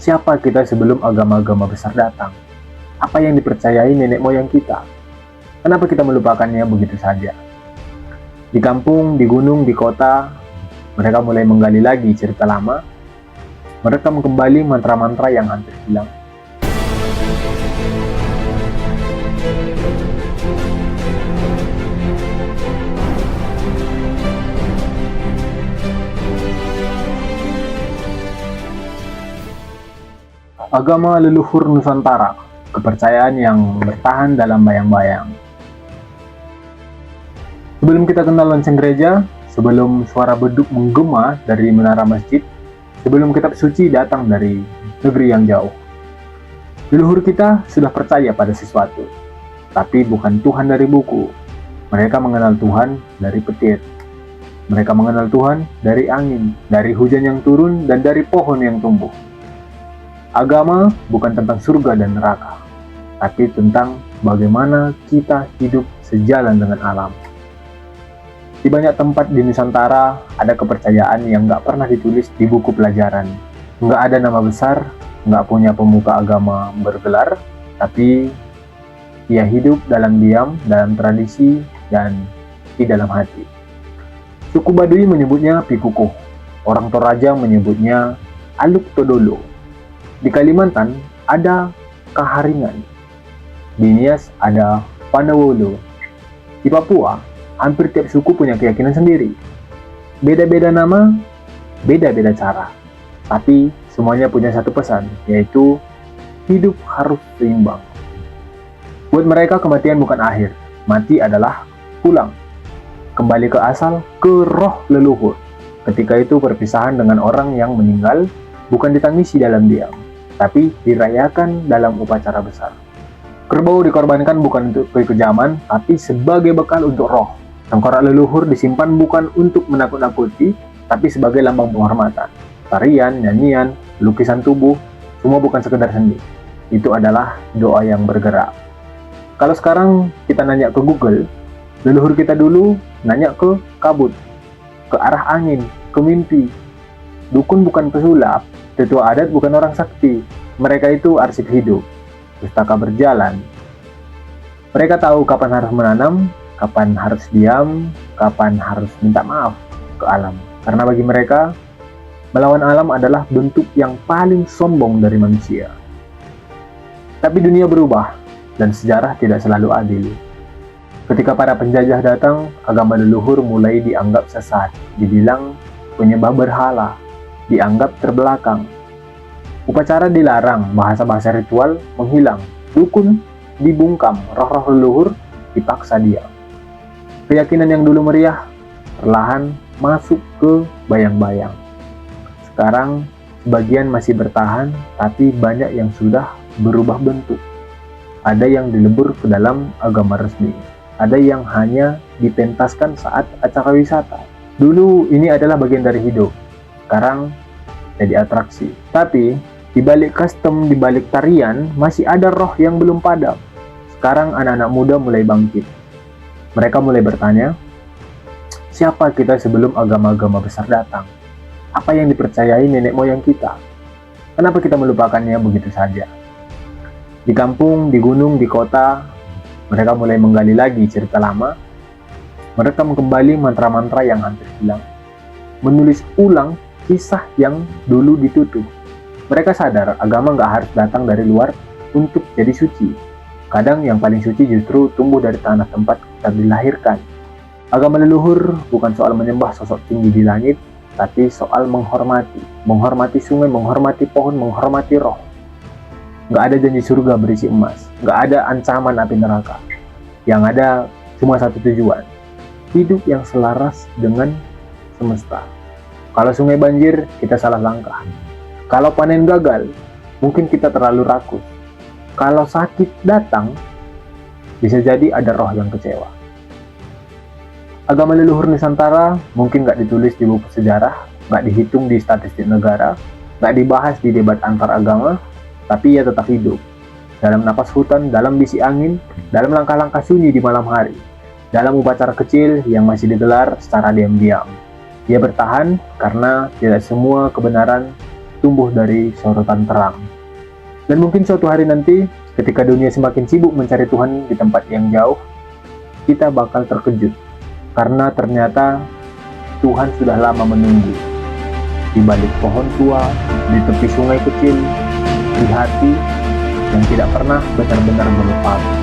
Siapa kita sebelum agama-agama besar datang? Apa yang dipercayai nenek moyang kita? Kenapa kita melupakannya begitu saja? Di kampung, di gunung, di kota, mereka mulai menggali lagi cerita lama. Mereka kembali mantra-mantra yang hampir hilang. Agama leluhur Nusantara, kepercayaan yang bertahan dalam bayang-bayang. Sebelum kita kenal lonceng gereja, sebelum suara beduk menggema dari menara masjid, sebelum kitab suci datang dari negeri yang jauh, leluhur kita sudah percaya pada sesuatu, tapi bukan Tuhan dari buku. Mereka mengenal Tuhan dari petir. Mereka mengenal Tuhan dari angin, dari hujan yang turun, dan dari pohon yang tumbuh. Agama bukan tentang surga dan neraka, tapi tentang bagaimana kita hidup sejalan dengan alam. Di banyak tempat di Nusantara ada kepercayaan yang nggak pernah ditulis di buku pelajaran. Nggak ada nama besar, nggak punya pemuka agama bergelar, tapi ia hidup dalam diam, dalam tradisi, dan di dalam hati. Suku Baduy menyebutnya Pikukuh, orang Toraja menyebutnya Aluk Todolo. Di Kalimantan ada Kaharingan, di Nias ada Panawolo. Di Papua, hampir tiap suku punya keyakinan sendiri. Beda-beda nama, beda-beda cara. Tapi semuanya punya satu pesan, yaitu hidup harus seimbang. Buat mereka kematian bukan akhir, mati adalah pulang. Kembali ke asal, ke roh leluhur. Ketika itu perpisahan dengan orang yang meninggal bukan ditangisi dalam diam, tapi dirayakan dalam upacara besar. Kerbau dikorbankan bukan untuk kekejaman, tapi sebagai bekal untuk roh. Tengkorak leluhur disimpan bukan untuk menakut-nakuti, tapi sebagai lambang penghormatan. Tarian, nyanyian, lukisan tubuh, semua bukan sekedar seni. Itu adalah doa yang bergerak. Kalau sekarang kita nanya ke Google, leluhur kita dulu nanya ke kabut, ke arah angin, ke mimpi. Dukun bukan pesulap, tetua adat bukan orang sakti. Mereka itu arsip hidup, pustaka berjalan. Mereka tahu kapan harus menanam, kapan harus diam, kapan harus minta maaf ke alam. Karena bagi mereka, melawan alam adalah bentuk yang paling sombong dari manusia. Tapi dunia berubah, dan sejarah tidak selalu adil. Ketika para penjajah datang, agama leluhur mulai dianggap sesat, dibilang penyembah berhala, dianggap terbelakang. Upacara dilarang, bahasa-bahasa ritual menghilang, dukun dibungkam, roh-roh leluhur dipaksa diam. Keyakinan yang dulu meriah perlahan masuk ke bayang-bayang. Sekarang sebagian masih bertahan, tapi banyak yang sudah berubah bentuk. Ada yang dilebur ke dalam agama resmi, ada yang hanya dipentaskan saat acara wisata. Dulu ini adalah bagian dari hidup, sekarang jadi atraksi. Tapi di balik custom, di balik tarian, masih ada roh yang belum padam. Sekarang anak-anak muda mulai bangkit. Mereka mulai bertanya, siapa kita sebelum agama-agama besar datang? Apa yang dipercayai nenek moyang kita? Kenapa kita melupakannya begitu saja? Di kampung, di gunung, di kota, mereka mulai menggali lagi cerita lama. Mereka kembali mantra-mantra yang hampir hilang. Menulis ulang kisah yang dulu ditutup. Mereka sadar agama nggak harus datang dari luar untuk jadi suci. Kadang yang paling suci justru tumbuh dari tanah tempat kita dilahirkan. Agama leluhur bukan soal menyembah sosok tinggi di langit, tapi soal menghormati. Menghormati sungai, menghormati pohon, menghormati roh. Nggak ada janji surga berisi emas. Nggak ada ancaman api neraka. Yang ada cuma satu tujuan. Hidup yang selaras dengan semesta. Kalau sungai banjir, kita salah langkah. Kalau panen gagal, mungkin kita terlalu rakus. Kalau sakit datang, bisa jadi ada roh yang kecewa. Agama leluhur Nusantara mungkin nggak ditulis di buku sejarah, nggak dihitung di statistik negara, nggak dibahas di debat antar agama, tapi ia tetap hidup. Dalam napas hutan, dalam bisi angin, dalam langkah-langkah sunyi di malam hari, dalam upacara kecil yang masih digelar secara diam-diam. Ia bertahan karena tidak semua kebenaran tumbuh dari sorotan terang. Dan mungkin suatu hari nanti, ketika dunia semakin sibuk mencari Tuhan di tempat yang jauh, kita bakal terkejut. Karena ternyata Tuhan sudah lama menunggu. Di balik pohon tua, di tepi sungai kecil, di hati yang tidak pernah benar-benar melupakan.